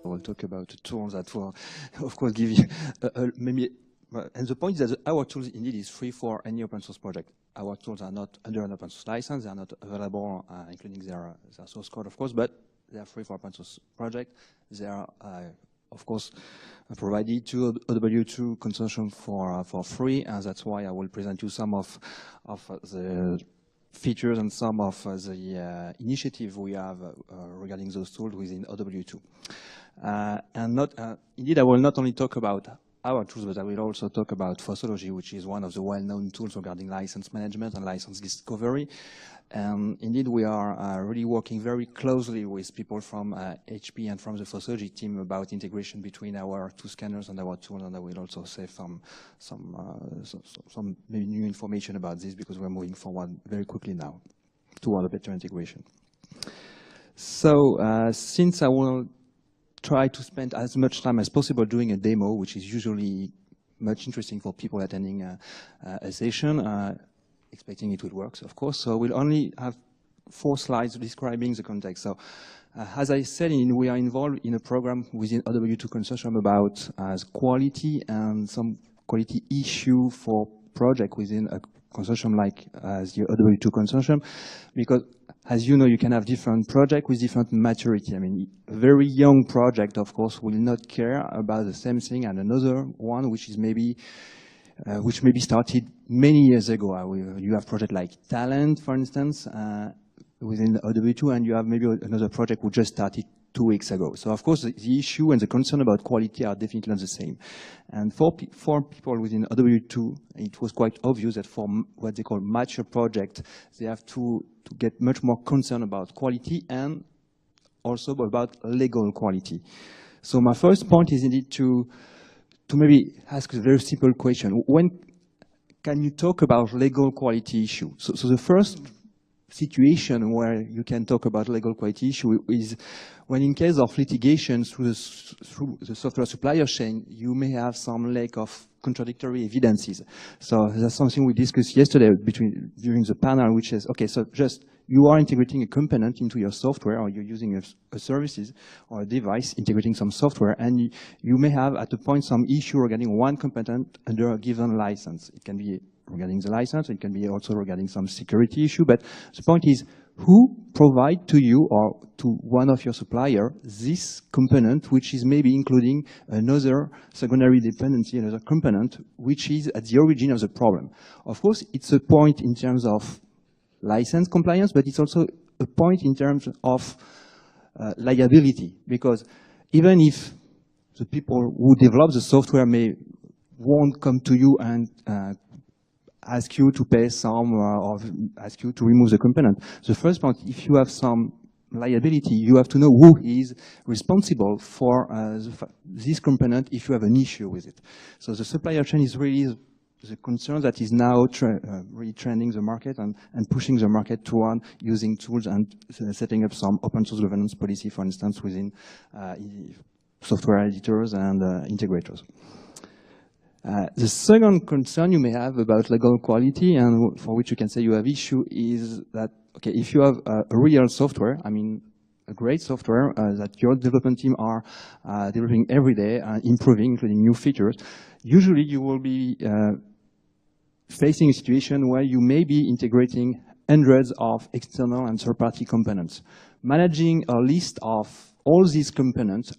will talk about tools that will, of course, give you maybe. And the point is that our tools indeed is free for any open source project. Our tools are not under an open source license. They are not available, including their source code, of course, but they are free for open source project. They are, of course, provided to OW2 consortium for free, and that's why I will present you some of the features and some of the initiative we have regarding those tools within OW2. Indeed, I will not only talk about our tools, but I will also talk about Fossology, which is one of the well-known tools regarding license management and license discovery. And indeed, we are really working very closely with people from HP and from the Fossology team about integration between our two scanners and our tool, and I will also say some maybe new information about this because we're moving forward very quickly now toward a better integration. So since I will try to spend as much time as possible doing a demo, which is usually much interesting for people attending a session, expecting it will work, of course. So we'll only have 4 slides describing the context. So as I said, we are involved in a program within OW2 consortium about quality and some quality issue for project within a consortium like the OW2 consortium, because as you know, you can have different projects with different maturity. I mean, a very young project, of course, will not care about the same thing, and another one which is maybe started many years ago. You have project like Talent, for instance, within OW2, and you have maybe another project which just started 2 weeks ago. So of course, the issue and the concern about quality are definitely not the same. And for people within OW2, it was quite obvious that for what they call mature project, they have to get much more concerned about quality and also about legal quality. So my first point is indeed to maybe ask a very simple question. When can you talk about legal quality issue? So the first situation where you can talk about legal quality issue is when in case of litigation through the software supplier chain, you may have some lack of contradictory evidences. So that's something we discussed yesterday during the panel, which is, okay, so just you are integrating a component into your software, or you're using a services or a device integrating some software, and you may have at a point some issue regarding one component under a given license. It can be regarding the license, it can be also regarding some security issue, but the point is, who provide to you or to one of your supplier this component, which is maybe including another secondary dependency, another component, which is at the origin of the problem. Of course, it's a point in terms of license compliance, but it's also a point in terms of liability, because even if the people who develop the software won't come to you and ask you to pay some or ask you to remove the component. The first point, if you have some liability, you have to know who is responsible for this component if you have an issue with it. So the supplier chain is really the concern that is now really trending the market and pushing the market toward using tools and setting up some open source governance policy, for instance, within software editors and integrators. The second concern you may have about legal quality, and for which you can say you have issue, is that, okay, if you have a real software, I mean, a great software that your development team are developing every day, improving, including new features, usually you will be facing a situation where you may be integrating hundreds of external and third-party components. Managing a list of all these components,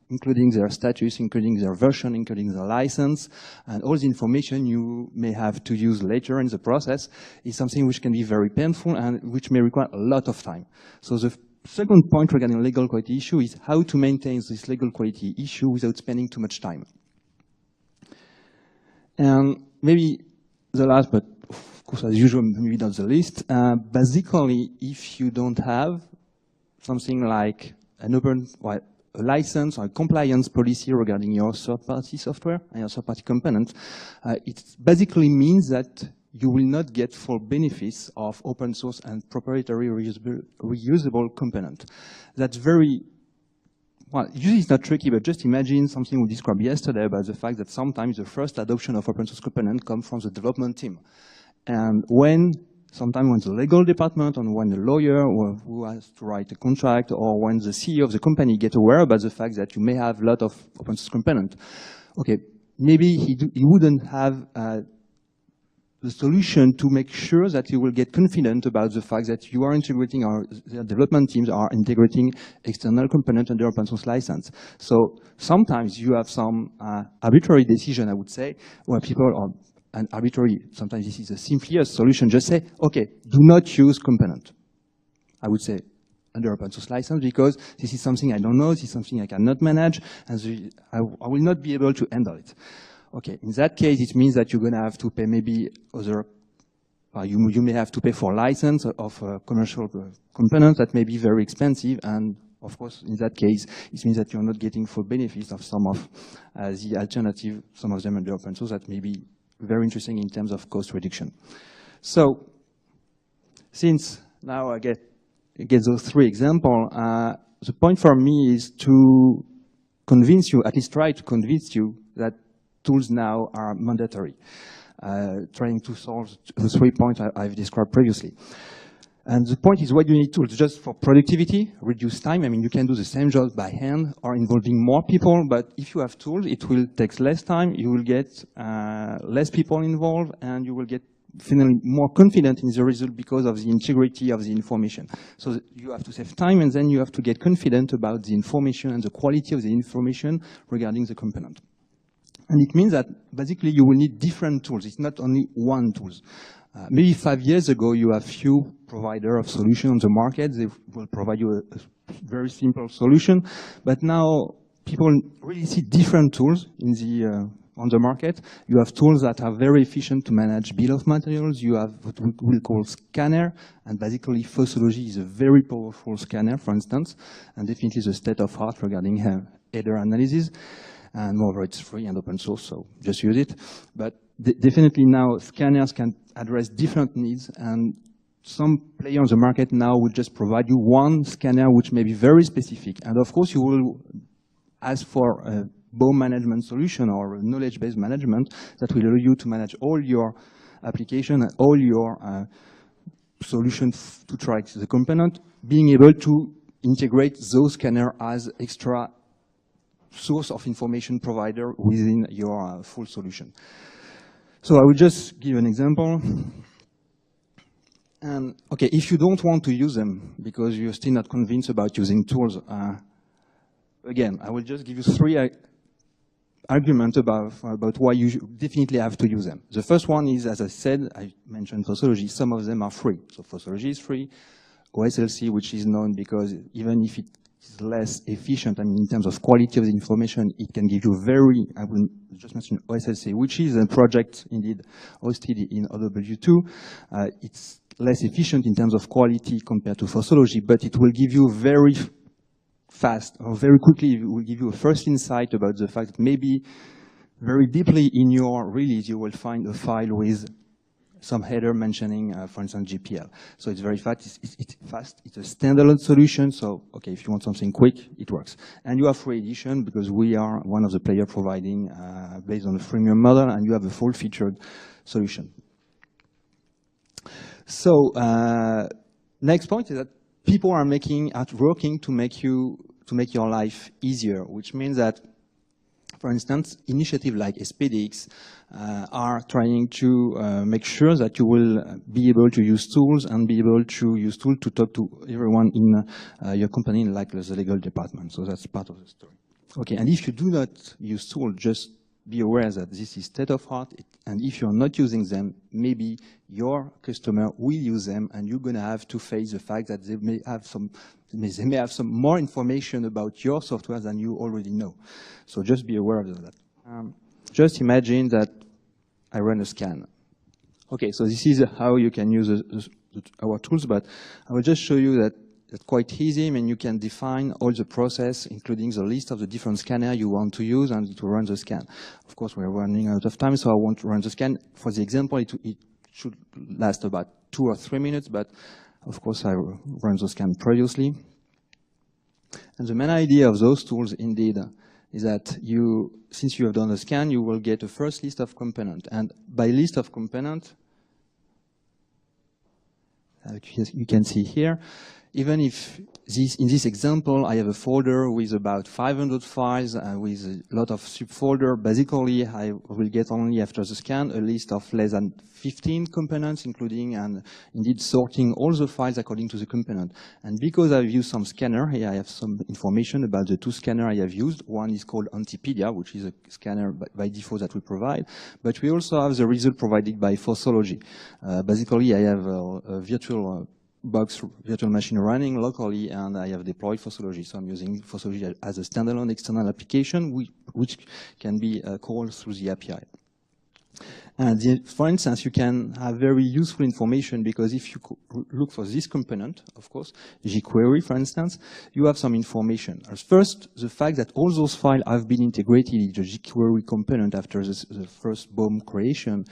including their status, including their version, including their license, and all the information you may have to use later in the process, is something which can be very painful and which may require a lot of time. So the second point regarding legal quality issue is how to maintain this legal quality issue without spending too much time. And maybe the last, but of course as usual, maybe not the least, basically if you don't have something like an a license or a compliance policy regarding your third-party software and your third-party component, it basically means that you will not get full benefits of open source and proprietary reusable component. That's very, well, usually it's not tricky, but just imagine something we described yesterday about the fact that sometimes the first adoption of open source component comes from the development team. And when sometimes when the legal department, or when the lawyer who has to write a contract, or when the CEO of the company get aware about the fact that you may have a lot of open source components, okay, maybe he wouldn't have the solution to make sure that you will get confident about the fact that you are integrating, or the development teams are integrating external component under open source license. So sometimes you have some arbitrary decision, I would say, where people are, and arbitrary, sometimes this is the simplest solution, just say, okay, do not use component. I would say under open source license, because this is something I don't know, this is something I cannot manage, and I will not be able to handle it. Okay, in that case, it means that you're going to have to pay maybe other, you may have to pay for license of commercial components that may be very expensive, and of course, in that case, it means that you're not getting full benefits of some of the alternative, some of them under open source that may be very interesting in terms of cost reduction. So, since now I get those three examples, the point for me is to convince you, at least try to convince you, that tools now are mandatory, trying to solve the 3 points I've described previously. And the point is, why do you need tools? Just for productivity, reduce time. I mean, you can do the same job by hand or involving more people, but if you have tools, it will take less time, you will get less people involved, and you will get finally more confident in the result because of the integrity of the information. So you have to save time, and then you have to get confident about the information and the quality of the information regarding the component. And it means that basically you will need different tools. It's not only one tool. Maybe 5 years ago, you have few providers of solutions on the market. They will provide you a very simple solution. But now people really see different tools in on the market. You have tools that are very efficient to manage bill of materials. You have what we will call scanner. And basically, Fossology is a very powerful scanner, for instance, and definitely the state of art regarding header analysis. And moreover, it's free and open source, so just use it. But definitely now, scanners can address different needs, and some players on the market now will just provide you one scanner which may be very specific. And of course, you will ask for a BOM management solution or a knowledge-based management that will allow you to manage all your application and all your solutions to track the component, being able to integrate those scanners as extra source of information provider within your full solution. So I will just give an example. And okay, if you don't want to use them because you're still not convinced about using tools, again, I will just give you 3 arguments about why you definitely have to use them. The first one is, as I said, I mentioned Fossology. Some of them are free. So Fossology is free. OSLC, which is known because even if it is less efficient, I mean, in terms of quality of the information, it can give you very, I will just mention OSLC, which is a project indeed hosted in OW2. It's less efficient in terms of quality compared to Fossology, but it will give you very fast or very quickly, it will give you a first insight about the fact that maybe very deeply in your release, you will find a file with some header mentioning, for instance, GPL. So it's very fast. It's fast. It's a standalone solution. So, okay, if you want something quick, it works. And you have free edition because we are one of the players providing based on the freemium model, and you have a full-featured solution. So, next point is that people are working to make your life easier, which means that, for instance, initiatives like SPDX are trying to make sure that you will be able to use tools and be able to use tools to talk to everyone in your company, like the legal department. So that's part of the story. Okay, and if you do not use tools, just be aware that this is state of art, and if you're not using them, maybe your customer will use them, and you're going to have to face the fact that they may have some more information about your software than you already know. So just be aware of that. Just imagine that I run a scan. Okay, so this is how you can use our tools, but I will just show you that it's quite easy. I mean, you can define all the process, including the list of the different scanners you want to use and to run the scan. Of course, we're running out of time, so I won't run the scan. For the example, it should last about 2 or 3 minutes, but of course, I ran the scan previously. And the main idea of those tools, indeed, is that since you have done a scan, you will get a first list of components. And by list of components, you can see here. Even if in this example, I have a folder with about 500 files with a lot of subfolder, basically I will get only after the scan a list of less than 15 components, including and indeed sorting all the files according to the component. And because I've used some scanner, here I have some information about the two scanners I have used. One is called Antipedia, which is a scanner by default that we provide. But we also have the result provided by Fossology. Basically, I have a virtual virtual machine running locally, and I have deployed Fossology. So I'm using Fossology as a standalone external application, which can be called through the API. And for instance, you can have very useful information, because if you look for this component, of course, jQuery, for instance, you have some information. First, the fact that all those files have been integrated in the jQuery component after the first BOM creation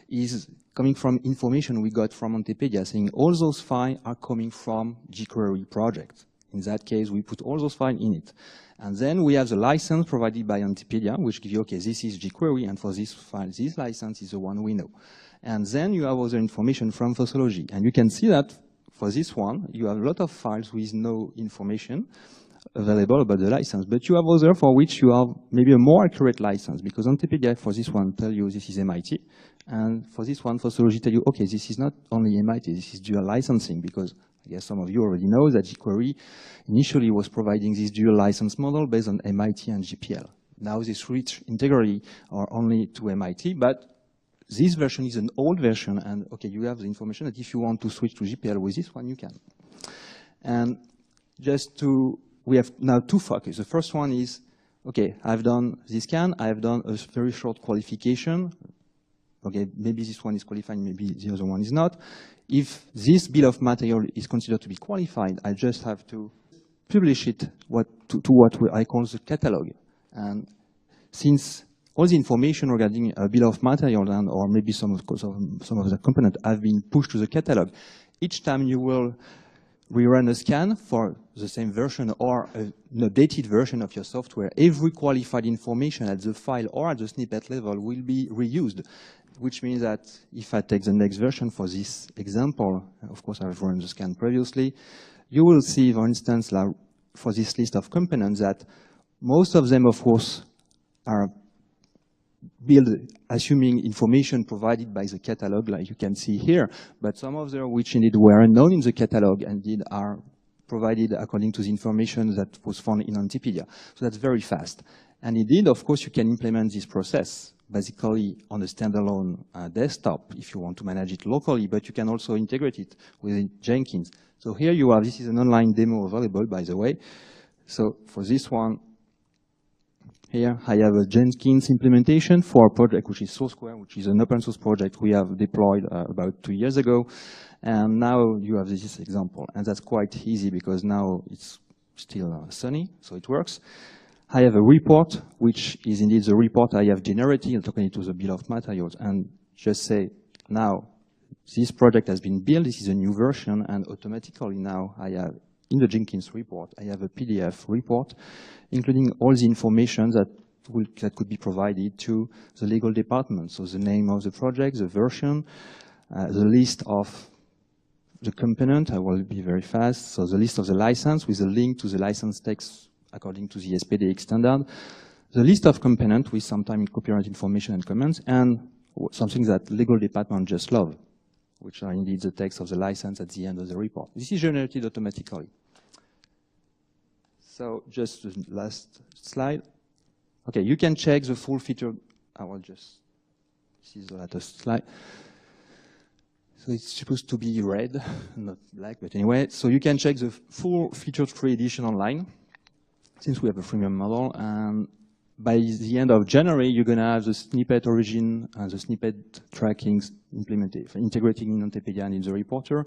is coming from information we got from Antipedia, saying all those files are coming from jQuery project. In that case, we put all those files in it. And then we have the license provided by Antipedia, which gives you, okay, this is jQuery, and for this file, this license is the one we know. And then you have other information from Fossology. And you can see that for this one, you have a lot of files with no information available about the license. But you have other for which you have maybe a more accurate license, because Antipedia for this one tell you this is MIT. And for this one, Fossology tell you, okay, this is not only MIT, this is dual licensing, because I guess some of you already know that jQuery initially was providing this dual license model based on MIT and GPL. Now they switch integrally or only to MIT, but this version is an old version, and okay, you have the information that if you want to switch to GPL with this one, you can. And we have now two focuses. The first one is, okay, I've done this scan, I've done a very short qualification. Okay, maybe this one is qualified, maybe the other one is not. If this bill of material is considered to be qualified, I just have to publish it to what I call the catalog. And since all the information regarding a bill of material and or maybe some of the components have been pushed to the catalog, each time you will rerun a scan for the same version or an updated version of your software, every qualified information at the file or at the snippet level will be reused. Which means that if I take the next version for this example, of course I've run the scan previously, you will see, for instance, like for this list of components, that most of them, of course, are built assuming information provided by the catalog, like you can see here, but some of them which indeed were unknown in the catalog and indeed are provided according to the information that was found in Antipedia. So that's very fast. And indeed, of course, you can implement this process basically on a standalone desktop if you want to manage it locally, but you can also integrate it with Jenkins. So here you have, this is an online demo available, by the way. So for this one, here I have a Jenkins implementation for a project which is SourceSquare, which is an open source project we have deployed about 2 years ago. And now you have this example. And that's quite easy because now it's still sunny, so it works. I have a report, which is indeed the report I have generated according to the bill of materials, and just say, now, this project has been built, this is a new version, and automatically now I have, in the Jenkins report, I have a PDF report, including all the information that could be provided to the legal department. So the name of the project, the version, the list of the component, I will be very fast, so the list of the license with a link to the license text according to the SPDX standard, the list of components with sometimes copyright information and comments, and something that legal department just love, which are indeed the text of the license at the end of the report. This is generated automatically. So just the last slide. Okay, you can check the full feature. I will just see the latest slide. So it's supposed to be red, not black, but anyway. So you can check the full featured free edition online, since we have a freemium model. And by the end of January, you're going to have the snippet origin and the snippet tracking implemented, integrating in Antipedia and in the reporter.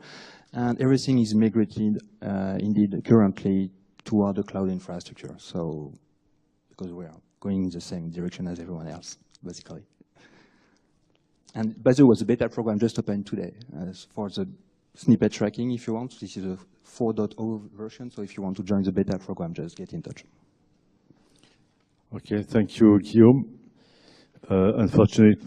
And everything is migrated, indeed, currently toward the cloud infrastructure. So, because we are going in the same direction as everyone else, basically. And by the way, the beta program just opened today for the snippet tracking, if you want. This is a 4.0 version, so if you want to join the beta program, just get in touch. Okay, thank you, Guillaume. Unfortunately,